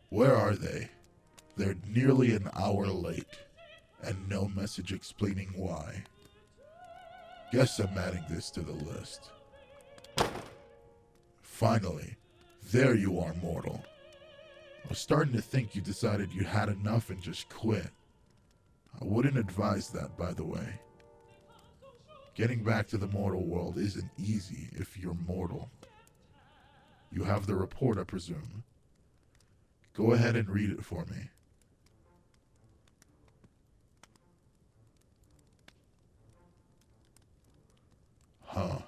Where are they? They're nearly an hour late, and no message explaining why. Guess I'm adding this to the list. Finally, there you are, mortal. I was starting to think you decided you had enough and just quit. I wouldn't advise that, by the way. Getting back to the mortal world isn't easy if you're mortal. You have the report, I presume. Go ahead and read it for me. Huh.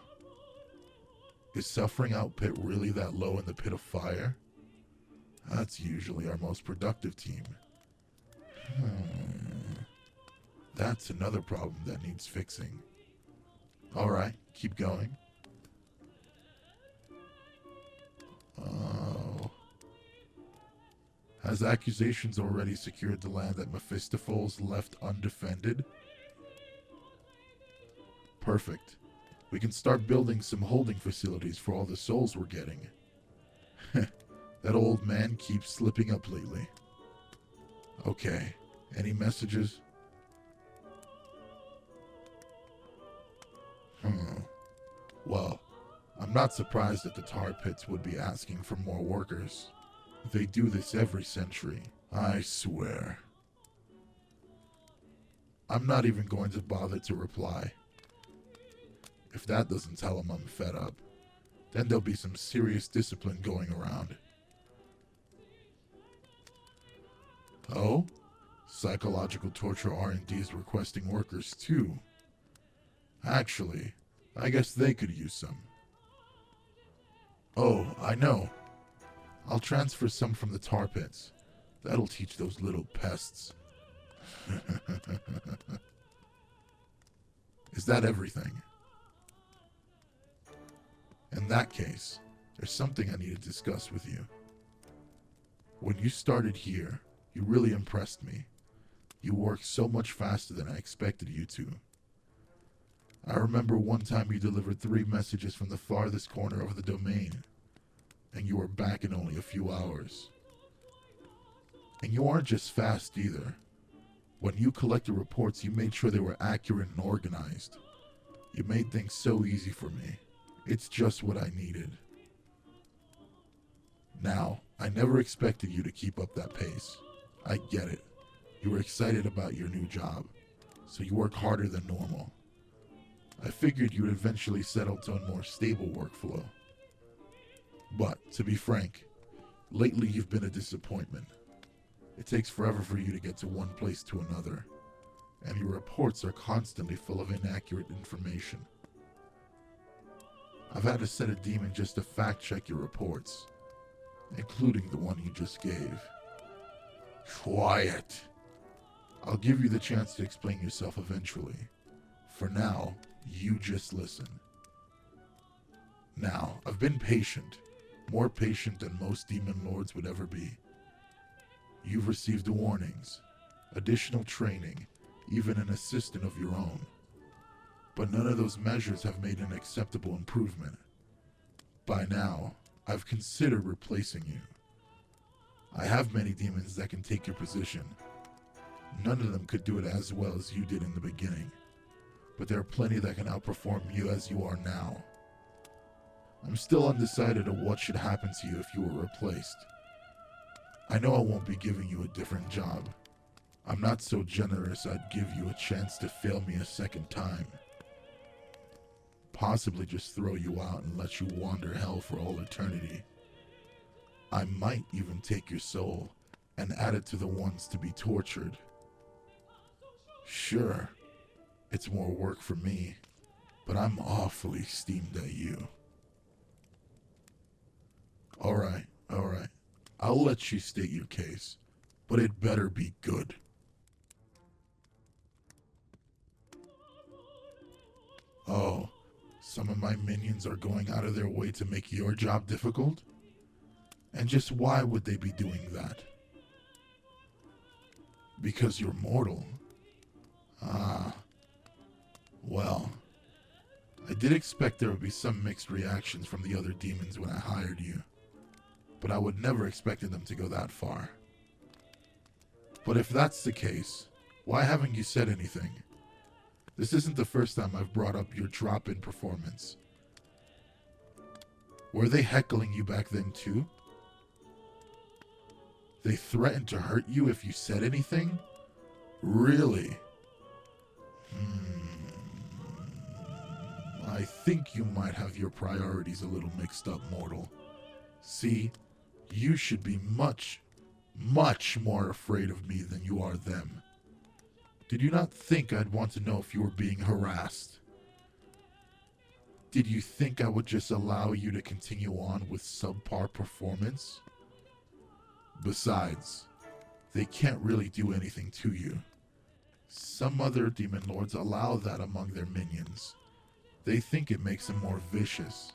Is suffering output really that low in the pit of fire? That's usually our most productive team. That's another problem that needs fixing. Alright, keep going. Oh. Has accusations already secured the land that Mephistopheles left undefended? Perfect. We can start building some holding facilities for all the souls we're getting. That old man keeps slipping up lately. Okay, any messages? Well, I'm not surprised that the tar pits would be asking for more workers. They do this every century, I swear. I'm not even going to bother to reply. If that doesn't tell them I'm fed up, then there'll be some serious discipline going around. Oh? Psychological torture R&D is requesting workers too. Actually, I guess they could use some. Oh, I know. I'll transfer some from the tar pits. That'll teach those little pests. Is that everything? In that case, there's something I need to discuss with you. When you started here, you really impressed me. You worked so much faster than I expected you to. I remember one time you delivered 3 messages from the farthest corner of the domain, and you were back in only a few hours. And you aren't just fast either. When you collected reports, you made sure they were accurate and organized. You made things so easy for me. It's just what I needed. Now, I never expected you to keep up that pace. I get it. You were excited about your new job, so you work harder than normal. I figured you would eventually settle to a more stable workflow. But, to be frank, lately you've been a disappointment. It takes forever for you to get to one place to another, and your reports are constantly full of inaccurate information. I've had to set a demon just to fact-check your reports, including the one you just gave. Quiet! I'll give you the chance to explain yourself eventually. For now, you just listen. Now, I've been patient, more patient than most demon lords would ever be. You've received warnings, additional training, even an assistant of your own. But none of those measures have made an acceptable improvement. By now, I've considered replacing you. I have many demons that can take your position. None of them could do it as well as you did in the beginning, but there are plenty that can outperform you as you are now. I'm still undecided on what should happen to you if you were replaced. I know I won't be giving you a different job. I'm not so generous I'd give you a chance to fail me a second time. Possibly just throw you out and let you wander hell for all eternity. I might even take your soul and add it to the ones to be tortured. Sure, it's more work for me, but I'm awfully steamed at you. Alright. I'll let you state your case, but it better be good. Oh, some of my minions are going out of their way to make your job difficult? And just why would they be doing that? Because you're mortal. Well, I did expect there would be some mixed reactions from the other demons when I hired you. but I would never expected them to go that far. But if that's the case, why haven't you said anything? This isn't the first time I've brought up your drop-in performance. Were they heckling you back then too? They threatened to hurt you if you said anything? Really? I think you might have your priorities a little mixed up, mortal. See, you should be much, much more afraid of me than you are them. Did you not think I'd want to know if you were being harassed? Did you think I would just allow you to continue on with subpar performance? Besides, they can't really do anything to you. Some other demon lords allow that among their minions. They think it makes them more vicious.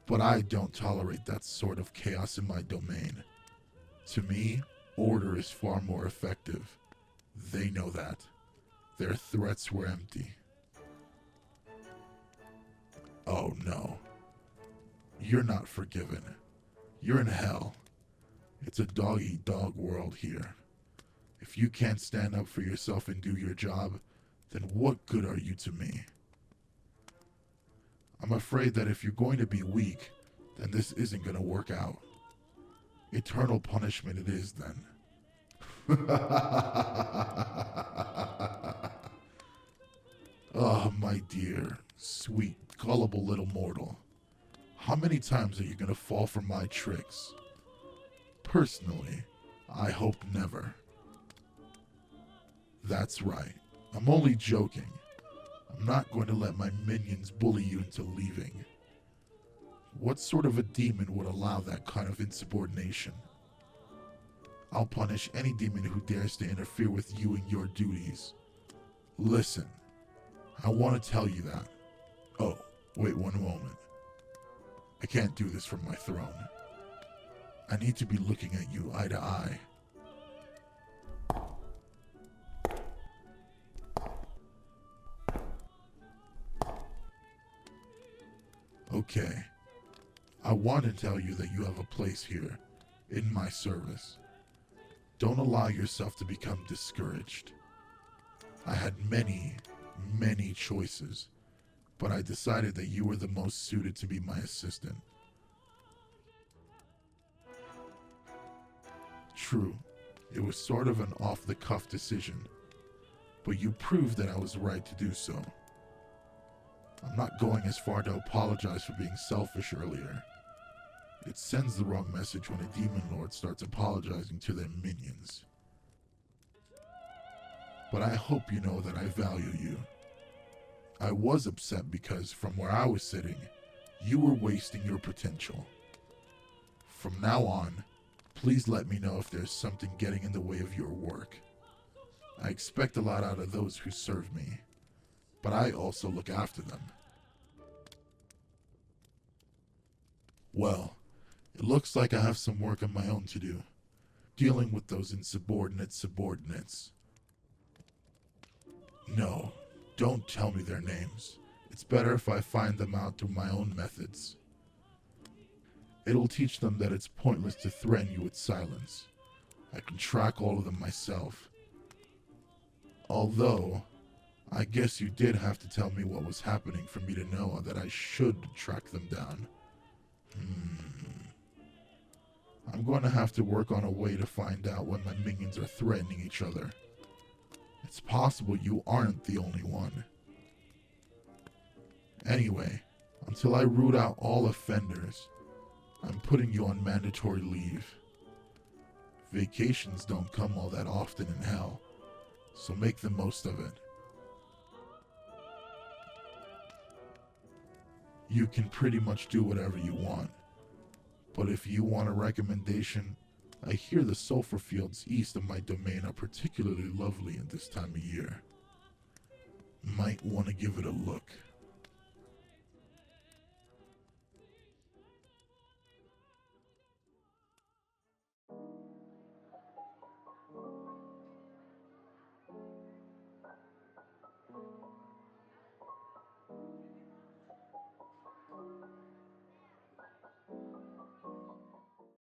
But I don't tolerate that sort of chaos in my domain. To me, order is far more effective. They know that. Their threats were empty. Oh no. You're not forgiven. You're in hell. It's a dog-eat-dog world here. If you can't stand up for yourself and do your job, then what good are you to me? I'm afraid that if you're going to be weak, then this isn't going to work out. Eternal punishment it is then. Oh, my dear, sweet, gullible little mortal. How many times are you going to fall for my tricks? Personally, I hope never. That's right. I'm only joking. I'm not going to let my minions bully you into leaving. What sort of a demon would allow that kind of insubordination? I'll punish any demon who dares to interfere with you and your duties. Listen, I want to tell you that. Oh, wait 1 moment. I can't do this from my throne. I need to be looking at you eye to eye. Okay. I want to tell you that you have a place here, in my service. Don't allow yourself to become discouraged. I had many, many choices, but I decided that you were the most suited to be my assistant. True, it was sort of an off-the-cuff decision, but you proved that I was right to do so. I'm not going as far to apologize for being selfish earlier. It sends the wrong message when a demon lord starts apologizing to their minions. But I hope you know that I value you. I was upset because, from where I was sitting, you were wasting your potential. From now on, please let me know if there's something getting in the way of your work. I expect a lot out of those who serve me, but I also look after them. Well, it looks like I have some work of my own to do, dealing with those insubordinate subordinates. No, don't tell me their names. It's better if I find them out through my own methods. It'll teach them that it's pointless to threaten you with silence. I can track all of them myself. Although, I guess you did have to tell me what was happening for me to know that I should track them down. I'm going to have to work on a way to find out when my minions are threatening each other. It's possible you aren't the only one. Anyway, until I root out all offenders, I'm putting you on mandatory leave. Vacations don't come all that often in hell, so make the most of it. You can pretty much do whatever you want, but if you want a recommendation, I hear the sulfur fields east of my domain are particularly lovely at this time of year. Might want to give it a look.